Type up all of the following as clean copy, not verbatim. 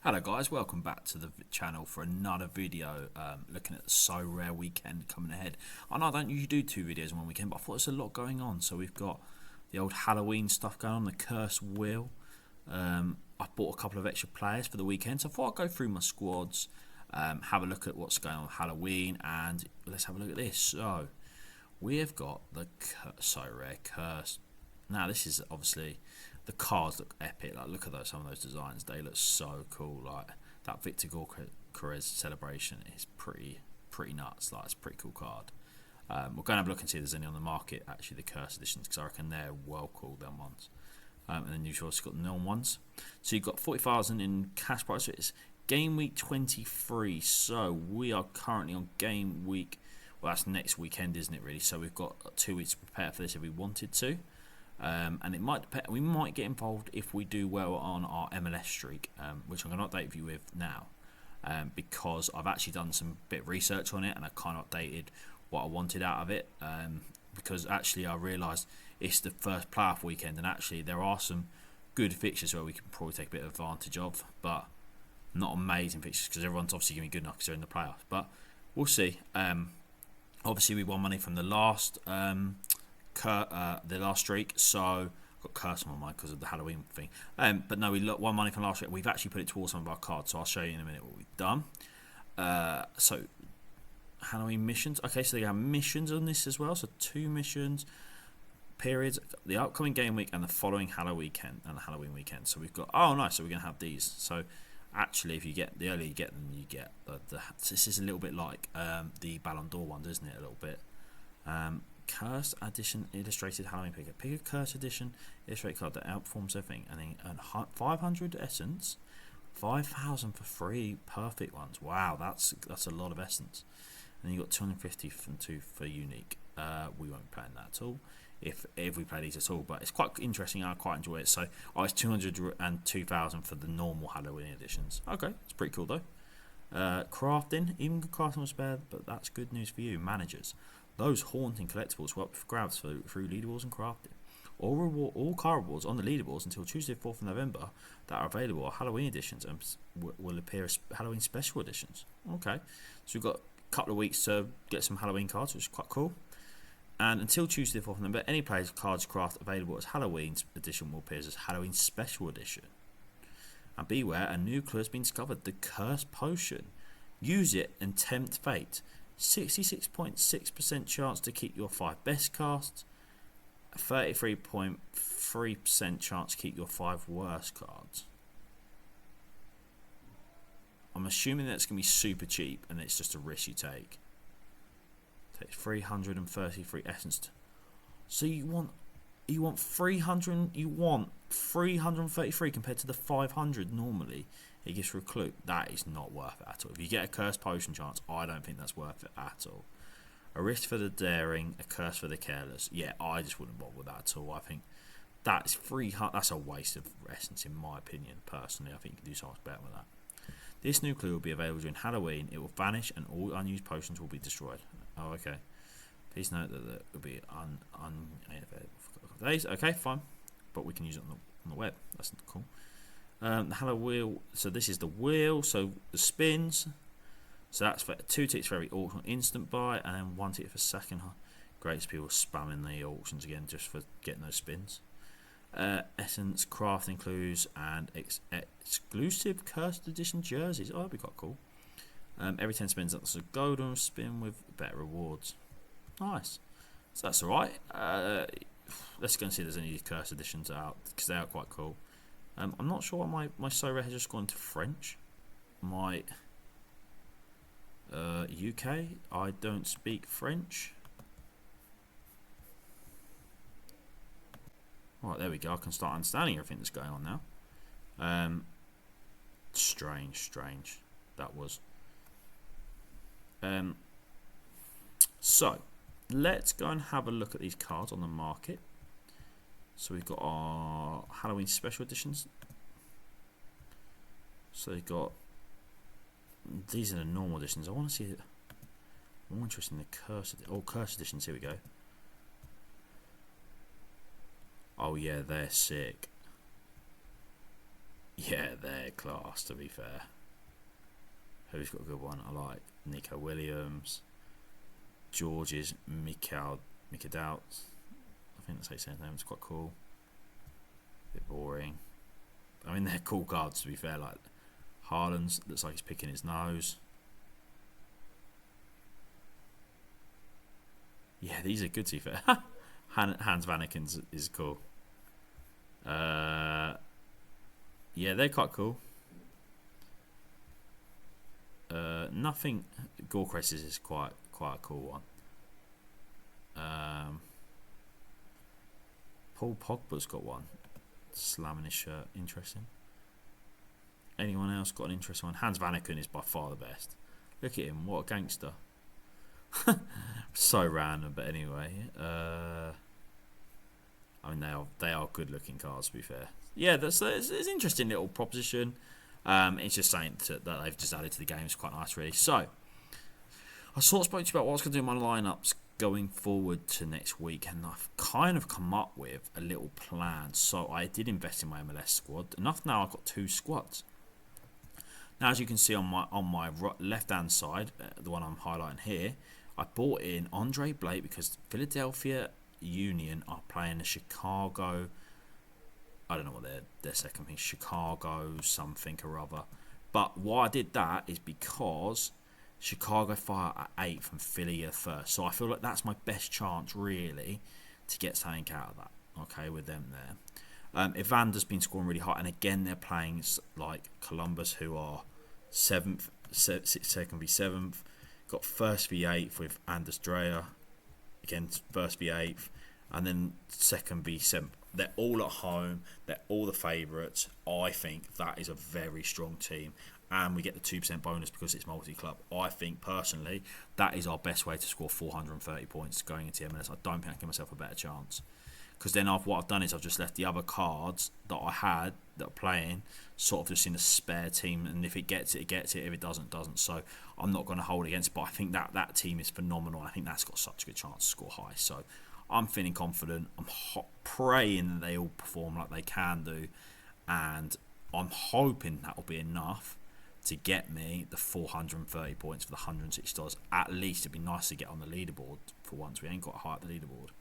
Hello guys, welcome back to the channel for another video looking at the Sorare weekend coming ahead. I know I don't usually do two videos in one weekend, but I thought there's a lot going on. So we've got the old Halloween stuff going on, the Cursed Wheel. I bought a couple of extra players for the weekend, so I thought I'd go through my squads, have a look at what's going on with Halloween, and let's have a look at this. So we have got the Sorare Cursed. Now this is obviously, the cards look epic. Like, look at those, some of those designs. They look so cool. Like that Victor Gyokeres celebration is pretty nuts. Like, it's a pretty cool card. We're going to have a look and see if there's any on the market. Actually, the Curse editions, because I reckon they're well cool, them ones. And then you've also got the known ones. So you've got 40,000 in cash prize. So it's game week 23. So we are currently on game week. Well, that's next weekend, isn't it? Really. So we've got 2 weeks to prepare for this if we wanted to. And it might depend. We might get involved if we do well on our MLS Streak, which I'm going to update you with now, because I've actually done some bit of research on it and I kind of updated what I wanted out of it. Because actually I realised it's the first playoff weekend, and actually there are some good fixtures where we can probably take a bit of advantage of, but not amazing fixtures because everyone's obviously going to be good enough because they're in the playoffs. But we'll see. Obviously we won money from the last. The last streak, so I've got curse on my mind because of the Halloween thing. But no, we won money from last streak. We've actually put it towards some of our cards, so I'll show you in a minute what we've done. So Halloween missions. Okay, so they have missions on this as well. So 2 missions periods: the upcoming game week and the following Halloween weekend. So we've got. Oh, nice. So we're gonna have these. So actually, if you get the earlier you get them, you get this is a little bit like the Ballon d'Or one, isn't it? A little bit. Cursed Edition Illustrated Halloween Pick. Pick a Cursed Edition Illustrated card that outperforms everything, and then 500 essence, 5,000 for free. Perfect ones. Wow, that's a lot of essence. And then you got 250 from 2 for unique. We won't be playing that at all if we play these at all, but it's quite interesting. I quite enjoy it. So it's 200 and 2,000 for the normal Halloween editions. Okay, it's pretty cool though. Crafting, even good crafting was bad, but that's good news for you managers. Those haunting collectibles were up for grabs through leaderboards and crafting. All card rewards on the leaderboards until Tuesday, 4th of November that are available are Halloween editions and will appear as Halloween special editions. Okay, so we've got a couple of weeks to get some Halloween cards, which is quite cool. And until Tuesday, 4th of November, any player's cards craft available as Halloween edition will appear as Halloween special edition. And beware, a new clue has been discovered: the Curse Potion. Use it and tempt fate. 66.6% chance to keep your 5 best cards, 33.3% chance to keep your 5 worst cards. I'm assuming that's going to be super cheap and it's just a risk you take. Takes 333 essence. So you want 333 compared to the 500 normally it gives for a clue. That is not worth it at all. If you get a cursed potion chance, I don't think that's worth it at all. A risk for the daring, a curse for the careless. Yeah, I just wouldn't bother with that at all. I think that's that's a waste of essence in my opinion. Personally, I think you can do so much better with that. This new clue will be available during Halloween. It will vanish and all unused potions will be destroyed. Oh, okay. Please note that it will be unavailable for a couple of days. Okay, fine. But we can use it on the web. That's cool. The Halloween wheel. So this is the wheel. So the spins. So that's for 2 ticks for every auction instant buy, and then 1 tick for second. Great, people spamming the auctions again just for getting those spins. Essence, crafting clues, and exclusive cursed edition jerseys. Oh, that'd be quite cool. Every 10 spins, that's a golden spin with better rewards. Nice. So that's alright. Let's go and see if there's any cursed editions out, because they are quite cool. I'm not sure why my Sorare has just gone to French. My UK, I don't speak French. Right, there we go. I can start understanding everything that's going on now. Strange. That was. So, let's go and have a look at these cards on the market. So we've got our Halloween special editions. So they've got, these are the normal editions. I want to see it. I'm more interested in the curse. Curse editions. Here we go. Oh yeah, they're sick. Yeah, they're class, to be fair. Who's got a good one? I like Nico Williams. George's Mikadouts. I think that's how you say his name. It's quite cool. A bit boring. I mean, they're cool cards, to be fair. Like Haaland's looks like he's picking his nose. Yeah, these are good, to be fair. Hans Vanaken's is cool. Yeah, they're quite cool. Nothing. Gorecrest is quite a cool one. Paul Pogba's got one. Slamming his shirt. Interesting. Anyone else got an interesting one? Hans Vanaken is by far the best. Look at him. What a gangster. So random, but anyway. I mean, they are good looking cards, to be fair. Yeah, it's an interesting little proposition. It's just something that they've just added to the game. It's quite nice, really. So, I sort of spoke to you about what I was going to do in my lineups going forward to next week, and I've kind of come up with a little plan. So, I did invest in my MLS squad. Enough now, I've got 2 squads. Now, as you can see on my left-hand side, the one I'm highlighting here, I bought in Andre Blake because Philadelphia Union are playing the Chicago. I don't know what their second thing, Chicago something or other. But why I did that is because Chicago Fire are 8th and Philly are 1st. So I feel like that's my best chance, really, to get something out of that. Okay, with them there. Evander's been scoring really high, and again they're playing like Columbus, who are 7th, second v 7th. Got 1st v 8th with Anders Dreyer. Again, 1st v 8th, and then 2nd v 7th. They're all at home. They're all the favourites. I think that is a very strong team. And we get the 2% bonus because it's multi-club. I think, personally, that is our best way to score 430 points going into MLS. I don't think I can give myself a better chance. Because then what I've done is I've just left the other cards that I had that are playing sort of just in a spare team. And if it gets it, it gets it. If it doesn't, it doesn't. So I'm not going to hold against it. But I think that team is phenomenal. I think that's got such a good chance to score high. So I'm feeling confident. I'm praying that they all perform like they can do. And I'm hoping that will be enough to get me the 430 points for the $160. At least it'd be nice to get on the leaderboard for once. We ain't got high at the leaderboard.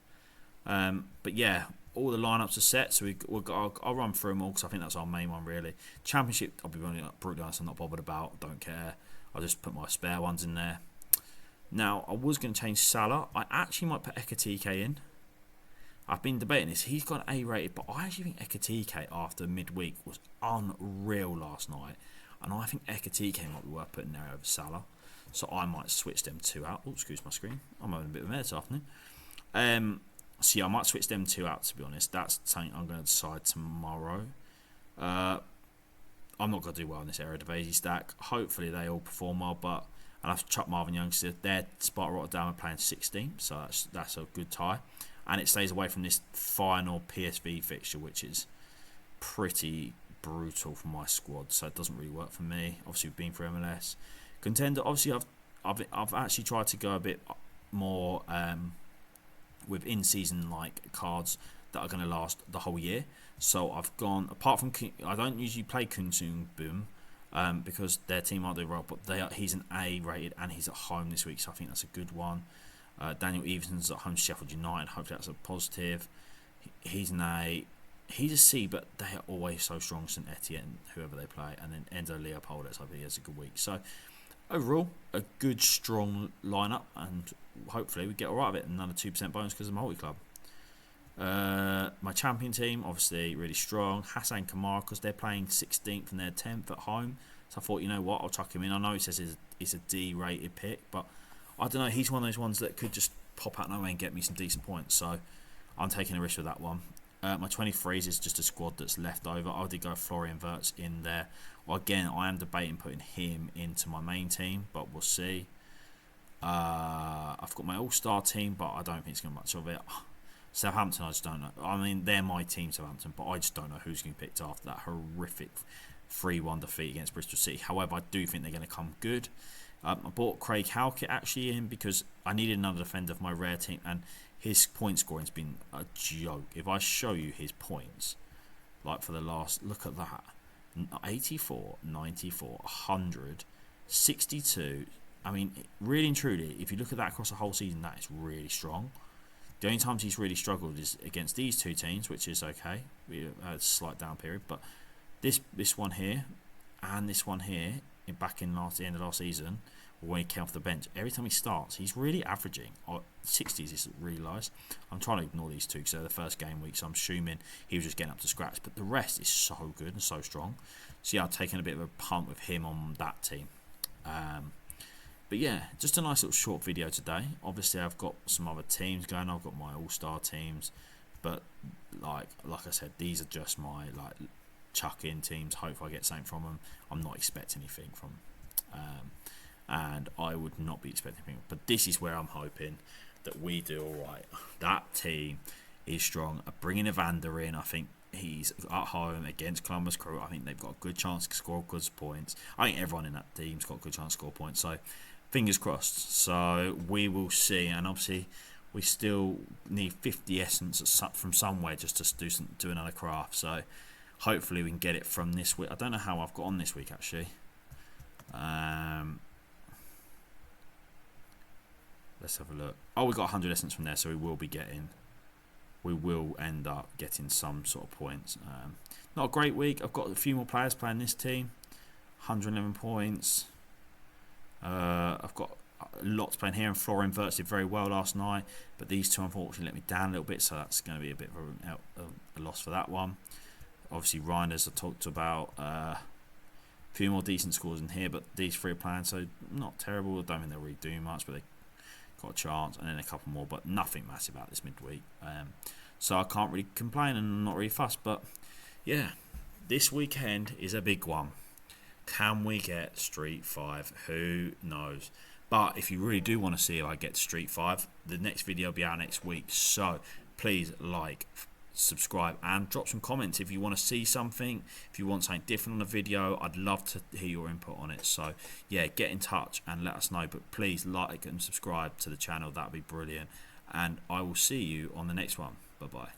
But yeah, all the lineups are set, so I'll run through them all because I think that's our main one, really. Championship, I'll be brutally honest, I'm not bothered about. Don't care. I'll just put my spare ones in there. Now, I was going to change Salah. I actually might put Ekatike in. I've been debating this. He's got an A rated, but I actually think Ekatike after midweek was unreal last night. And I think Ekatike might be worth putting there over Salah. So I might switch them 2 out. Oh, excuse my screen. I'm having a bit of a mare this afternoon. So yeah, I might switch them 2 out, to be honest. That's something I'm going to decide tomorrow. I'm not going to do well in this Eredivisie stack. Hopefully they all perform well, but and I've chucked Marvin Youngster. They're Sparta Rotterdam are playing 16, so that's a good tie. And it stays away from this final PSV fixture, which is pretty brutal for my squad, so it doesn't really work for me. Obviously, we've been for MLS contender. Obviously, I've actually tried to go a bit more with in-season like cards that are going to last the whole year. So I've gone, apart from I don't usually play Kunsung Boom because their team aren't doing well, but he's an A rated and he's at home this week, so I think that's a good one. Daniel Evenson's at home to Sheffield United. Hopefully that's a positive. He's an A. He's a C, but they are always so strong, St Etienne, whoever they play. And then Enzo Leopoldo, so he has a good week. So overall, a good, strong lineup, and hopefully we get all right of it. Another 2% bonus because of the multi-club. My champion team, obviously really strong. Hassan Kamara, because they're playing 16th and they're 10th at home. So I thought, you know what, I'll chuck him in. I know he says it's a D-rated pick, but I don't know. He's one of those ones that could just pop out nowhere and get me some decent points. So I'm taking a risk with that one. My 23s is just a squad that's left over. I did go Florian Wirtz in there. Well, again, I am debating putting him into my main team, but we'll see. I've got my all-star team, but I don't think it's going to much of it. Southampton, I just don't know. I mean, they're my team, Southampton, but I just don't know who's going to be picked after that horrific 3-1 defeat against Bristol City. However, I do think they're going to come good. I bought Craig Halkett actually in because I needed another defender for my rare team, and his point scoring's been a joke. If I show you his points, like for the last, look at that. 84, 94, 100, 62. I mean, really and truly, if you look at that across the whole season, that is really strong. The only times he's really struggled is against these two teams, which is okay. We had a slight down period, but this one here and this one here, back in the end of last season, when he came off the bench, every time he starts, he's really averaging 60s. Is really nice. I'm trying to ignore these two because they're the first game week, so I'm assuming he was just getting up to scratch. But the rest is so good and so strong. So yeah, I've taken a bit of a punt with him on that team. But yeah, just a nice little short video today. Obviously, I've got some other teams going. I've got my all-star teams, but like I said, these are just my chuck-in teams. Hopefully, I get something from them. I'm not expecting anything from and I would not be expecting anything. But this is where I'm hoping that we do all right. That team is strong. Bringing Evander in, I think he's at home against Columbus Crew. I think they've got a good chance to score good points. I think everyone in that team's got a good chance to score points. So fingers crossed. So we will see. And obviously, we still need 50 essence from somewhere just to do another craft. So hopefully we can get it from this week. I don't know how I've got on this week actually. Let's have a look. Oh, we got 100 essence from there, so we will end up getting some sort of points. Not a great week. I've got a few more players playing this team. 111 points. I've got lots playing here, and Flora inverts did very well last night, but these two unfortunately let me down a little bit, so that's going to be a bit of a loss for that one. Obviously, Reinders I talked about. A few more decent scores in here, but these three are playing, so not terrible. I don't think they'll really do much, but they got a chance, and then a couple more, but nothing massive out this midweek. So I can't really complain, and I'm not really fussed. But yeah, this weekend is a big one. Can we get Street 5? Who knows? But if you really do want to see if I get Street 5, the next video will be out next week. So please like, subscribe, and drop some comments if you want to see something. If you want something different on the video, I'd love to hear your input on it. So yeah, get in touch and let us know. But please like and subscribe to the channel. That'd be brilliant. And I will see you on the next one. Bye bye.